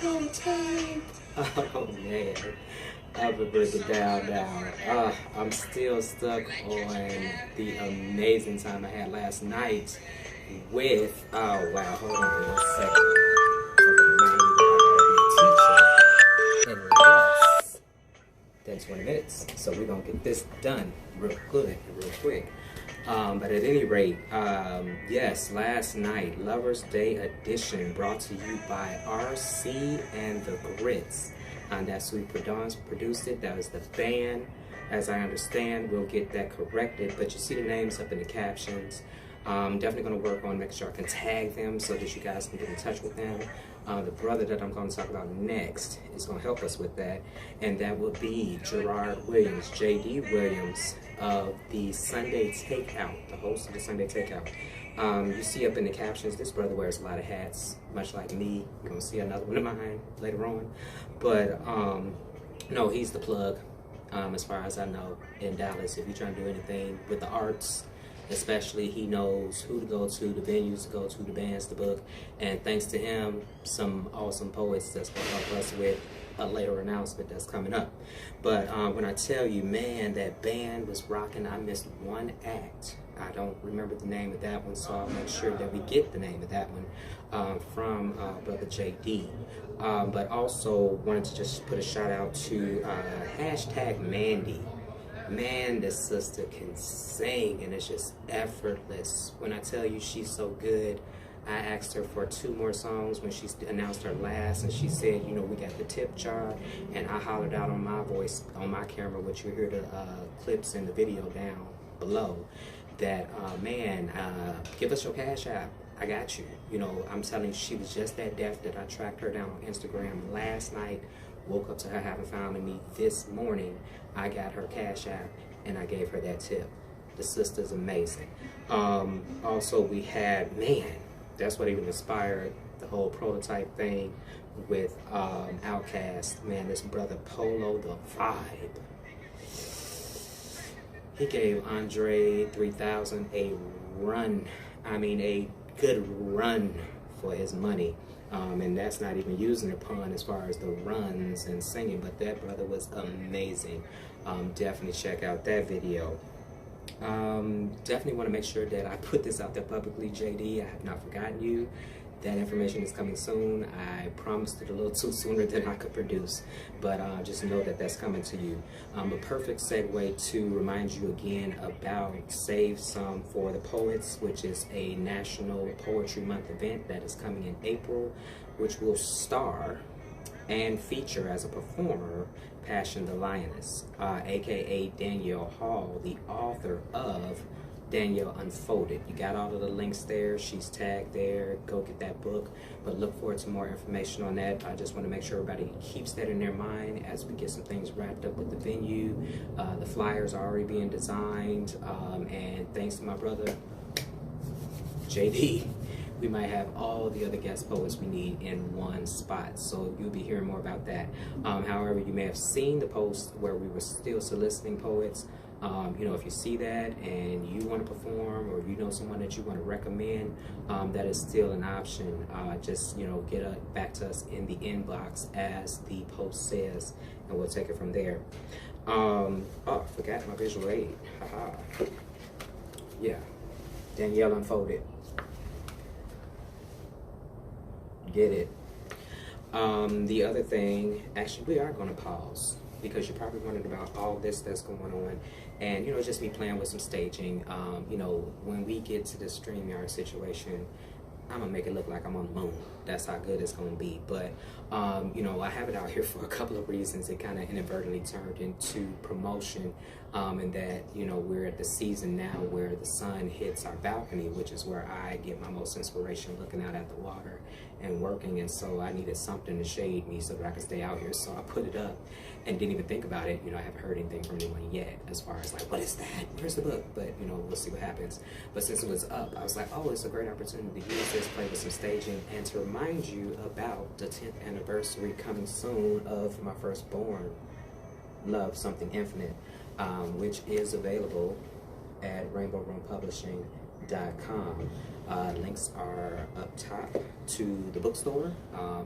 Oh man, I'm gonna break it down now. I'm still stuck on the amazing time I had last night with, oh wow, hold on one second. Something reminded me that I gotta be a teacher in less than 20 minutes. So we're gonna get this done real good, real quick. But at any rate, yes, last night, Lover's Day edition, brought to you by RC and the Gritz. That's who produced it. That was the band. As I understand, we'll get that corrected. But you see the names up in the captions. Definitely going to work on making sure I can tag them so that you guys can get in touch with them. The brother that I'm going to talk about next is going to help us with that, and that will be Jarrod Williams, JD Williams of the Sunday TakeOut, the host of the Sunday TakeOut. You see up in the captions, this brother wears a lot of hats, much like me. You're going to see another one of mine later on. But no, he's the plug, as far as I know, in Dallas. If you're trying to do anything with the arts, especially, he knows who to go to, the venues to go to, the bands to book, and thanks to him, some awesome poets that's going to help us with a later announcement that's coming up. But when I tell you, man, that band was rocking. I missed one act. I don't remember the name of that one, so I'll make sure that we get the name of that one from Brother JD. But also wanted to just put a shout out to hashtag Mandi. Man, this sister can sing, and it's just effortless. When I tell you she's so good, I asked her for 2 more songs when she announced her last, and she said, you know, we got the tip jar, and I hollered out on my voice, on my camera, which you hear the clips in the video down below, that, man, give us your cash app. I got you. You know, I'm telling you, she was just that deaf that I tracked her down on Instagram last night, woke up to her having found me this morning. I got her cash app and I gave her that tip. The sister's amazing. Also, we had, man, that's what even inspired the whole prototype thing with Outkast. Man, this brother Polo The Vibe. He gave Andre 3000 a run. I mean, a good run for his money. And that's not even using a pun as far as the runs and singing, but that brother was amazing. Definitely check out that video. Definitely want to make sure that I put this out there publicly, JD. I have not forgotten you. That information is coming soon. I promised it a little too sooner than I could produce, but just know that that's coming to you. A perfect segue to remind you again about Save Some for the Poets, which is a National Poetry Month event that is coming in April, which will star and feature as a performer Passion the Lioness, a.k.a. Danielle Hall, the author of Danielle Unfolded. You got all of the links there. She's tagged there. Go get that book. But look forward to more information on that. I just want to make sure everybody keeps that in their mind as we get some things wrapped up with the venue. The flyers are already being designed. And thanks to my brother, JD, we might have all the other guest poets we need in one spot. So you'll be hearing more about that. However, you may have seen the post where we were still soliciting poets. You know, if you see that and you want to perform, or you know someone that you want to recommend, that is still an option. Just, you know, get back to us in the inbox as the post says, and we'll take it from there. Oh, I forgot my visual aid. Haha. Yeah, Danielle Unfolded. Get it. The other thing, actually, we are going to pause, because you're probably wondering about all this that's going on. And, you know, just me playing with some staging. You know, when we get to the StreamYard situation, I'm going to make it look like I'm on the moon. That's how good it's going to be. But, you know, I have it out here for a couple of reasons. It kind of inadvertently turned into promotion. And that, you know, we're at the season now where the sun hits our balcony, which is where I get my most inspiration, looking out at the water and working. And so I needed something to shade me so that I could stay out here. So I put it up and didn't even think about it. You know, I haven't heard anything from anyone yet as far as like, what is that? Where's the book? But, you know, we'll see what happens. But since it was up, I was like, oh, it's a great opportunity to use this, play with some staging, and to remind you about the 10th anniversary coming soon of my firstborn, Love Something Infinite, which is available at rainbowroompublishing.com. Links are up top to the bookstore.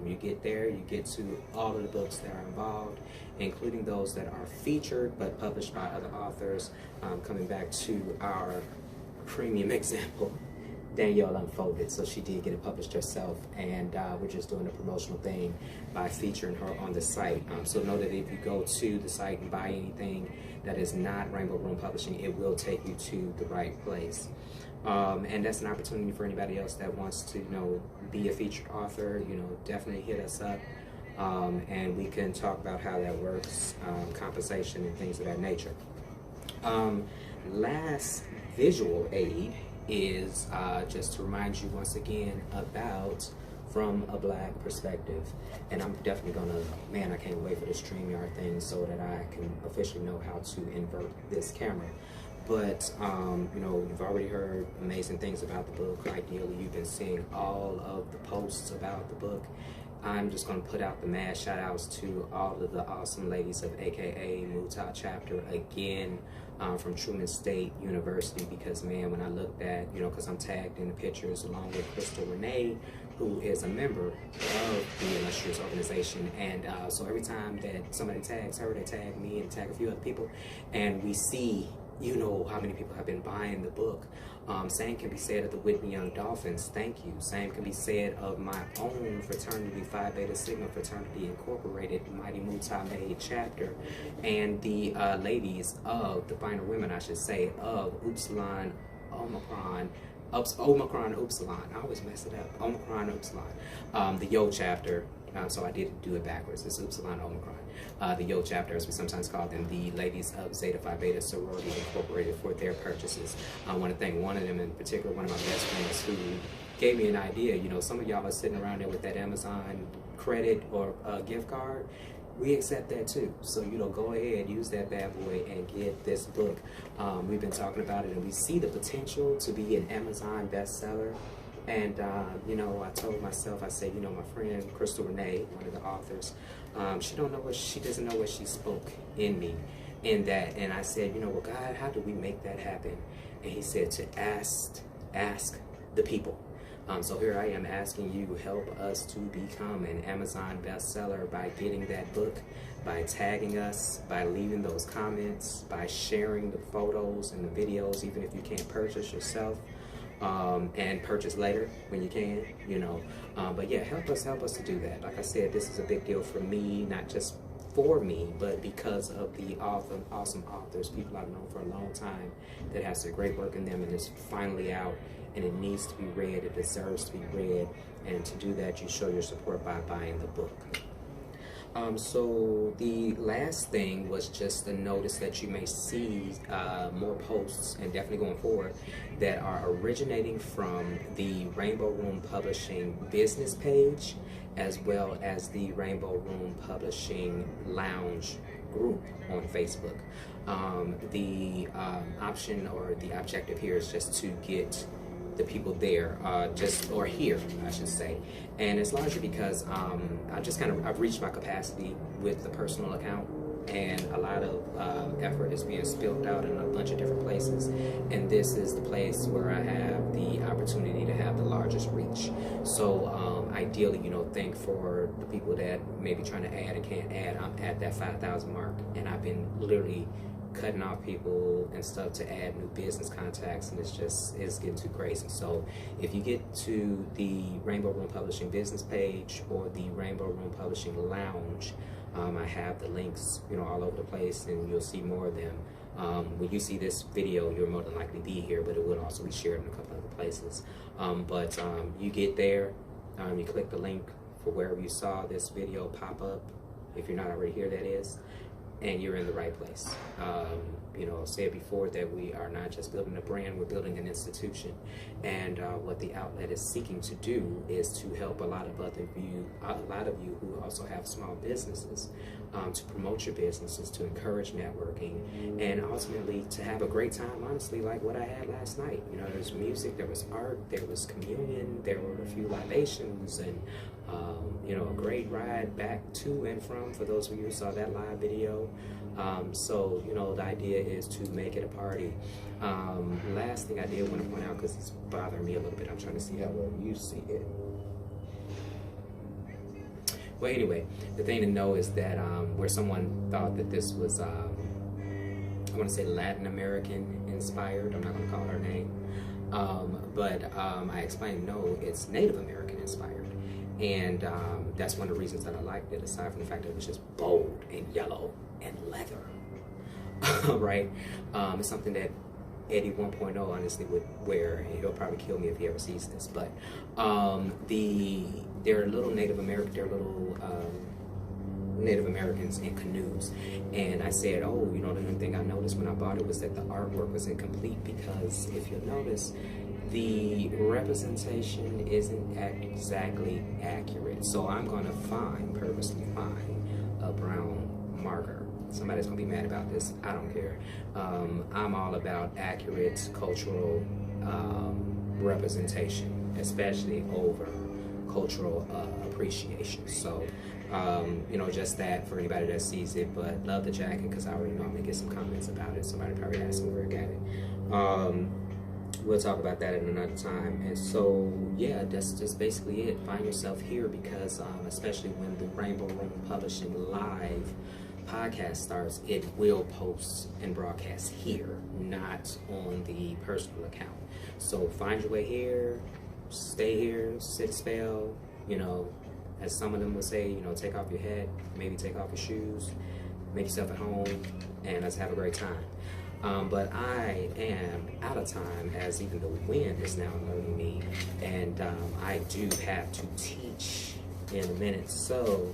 You get there, you get to all of the books that are involved, including those that are featured but published by other authors. Coming back to our premium example, Danielle Unfolded. So she did get it published herself, and we're just doing a promotional thing by featuring her on the site. So know that if you go to the site and buy anything that is not Rainbow Room Publishing, it will take you to the right place. And that's an opportunity for anybody else that wants to, be a featured author. Definitely hit us up, and we can talk about how that works, compensation and things of that nature. Last visual aid is just to remind you once again about From a Black Perspective. And I'm definitely gonna, I can't wait for the StreamYard thing so that I can officially know how to invert this camera. But, you've already heard amazing things about the book. Ideally, you've been seeing all of the posts about the book. I'm just going to put out the mad shout outs to all of the awesome ladies of a.k.a. Mutah chapter again, from Truman State University, because man, when I looked at, because I'm tagged in the pictures along with Crystal Renee, who is a member of the illustrious organization, and so every time that somebody tags her, they tag me and tag a few other people, and we see how many people have been buying the book. Same can be said of the Whitney Young Dolphins, thank you. Same can be said of my own fraternity, Phi Beta Sigma Fraternity Incorporated, Mighty Mutah Made chapter, and the ladies of, the finer women I should say, of Upsilon Omicron Upsilon, I always mess it up, Omicron Upsilon, the Yo chapter. So I did do it backwards. It's Upsilon Omicron. The Yo chapter, as we sometimes call them, the ladies of Zeta Phi Beta Sorority Incorporated, for their purchases. I want to thank one of them in particular, one of my best friends, who gave me an idea. Some of y'all are sitting around there with that Amazon credit or gift card. We accept that too. So, go ahead, use that bad boy and get this book. We've been talking about it, and we see the potential to be an Amazon bestseller. And, I told myself, I said, my friend Crystal Renee, one of the authors, she doesn't know what she spoke in me in that. And I said, well, God, how do we make that happen? And he said to ask the people. So here I am asking you, help us to become an Amazon bestseller by getting that book, by tagging us, by leaving those comments, by sharing the photos and the videos, even if you can't purchase yourself. And purchase later when you can, but yeah, help us to do that. Like I said, this is a big deal for me, not just for me, but because of the awesome authors, people I've known for a long time, that has some great work in them, and it's finally out, and it needs to be read, it deserves to be read, and to do that, you show your support by buying the book. So the last thing was just a notice that you may see more posts, and definitely going forward, that are originating from the Rainbow Room Publishing business page, as well as the Rainbow Room Publishing Lounge group on Facebook. The option, or the objective here, is just to get the people there, or here, I should say. And it's largely because I've reached my capacity with the personal account, and a lot of effort is being spilled out in a bunch of different places. And this is the place where I have the opportunity to have the largest reach. So ideally, think for the people that may be trying to add and can't add, I'm at that 5,000 mark, and I've been literally cutting off people and stuff to add new business contacts, and it's getting too crazy. So if you get to the Rainbow Room Publishing business page or the Rainbow Room Publishing Lounge, I have the links, all over the place, and you'll see more of them. When you see this video, you'll more than likely be here, but it will also be shared in a couple other places. You get there, you click the link for wherever you saw this video pop up, if you're not already here, that is, and you're in the right place. I've said before that we are not just building a brand, we're building an institution. And what the outlet is seeking to do is to help a lot of you who also have small businesses, to promote your businesses, to encourage networking, and ultimately to have a great time, honestly, like what I had last night. There's music, there was art, there was communion, there were a few libations, and a great ride back to and from, for those of you who saw that live video. So, the idea is to make it a party. Last thing I did want to point out, because it's bothering me a little bit, I'm trying to see how well you see it. Well, anyway, the thing to know is that where someone thought that this was, I want to say Latin American inspired, I'm not going to call her name, but I explained, no, it's Native American inspired. And that's one of the reasons that I liked it, aside from the fact that it was just bold and yellow and leather. Right? It's something that Eddie 1.0 honestly would wear, and he'll probably kill me if he ever sees this. But they're little Native American, they're little Native Americans in canoes. And I said, oh, you know, the only thing I noticed when I bought it was that the artwork was incomplete, because if you'll notice, the representation isn't exactly accurate. So I'm gonna purposely find a brown marker. Somebody's gonna be mad about this, I don't care. I'm all about accurate cultural representation, especially over cultural appreciation. So, you know, just that for anybody that sees it, but love the jacket, because I already know I'm gonna get some comments about it. Somebody probably asked me where I got it. We'll talk about that at another time. And so, yeah, that's just basically it. Find yourself here, because especially when the Rainbow Room Publishing Live podcast starts, it will post and broadcast here, not on the personal account. So find your way here, stay here, sit a spell, you know, as some of them will say, you know, take off your hat, maybe take off your shoes, make yourself at home, and let's have a great time. But I am out of time, as even the wind is now alerting me, and I do have to teach in a minute. So,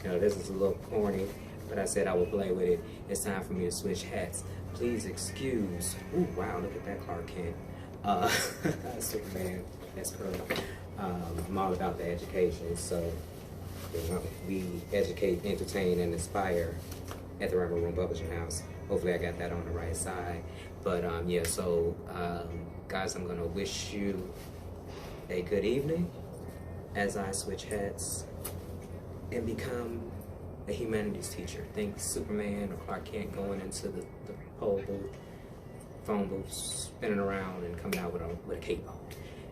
you know, this is a little corny, but I said I will play with it. It's time for me to switch hats. Please excuse. Ooh, wow, look at that Clark Kent. Superman, that's correct. I'm all about the education, so you know, we educate, entertain, and inspire at the Rainbow Room Publishing House. Hopefully I got that on the right side. But yeah, so guys, I'm gonna wish you a good evening as I switch hats and become a humanities teacher. Think Superman or Clark Kent going into the pole booth, phone booth, spinning around and coming out with a cape on.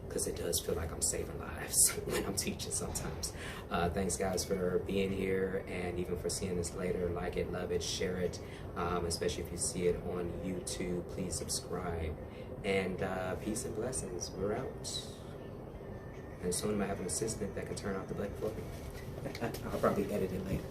Because it does feel like I'm saving lives when I'm teaching sometimes. Thanks guys for being here, and even for seeing this later. Like it, love it, share it, especially if you see it on YouTube. Please subscribe, and peace and blessings. We're out. And soon I might have an assistant that can turn off the button for me. I'll probably edit it later.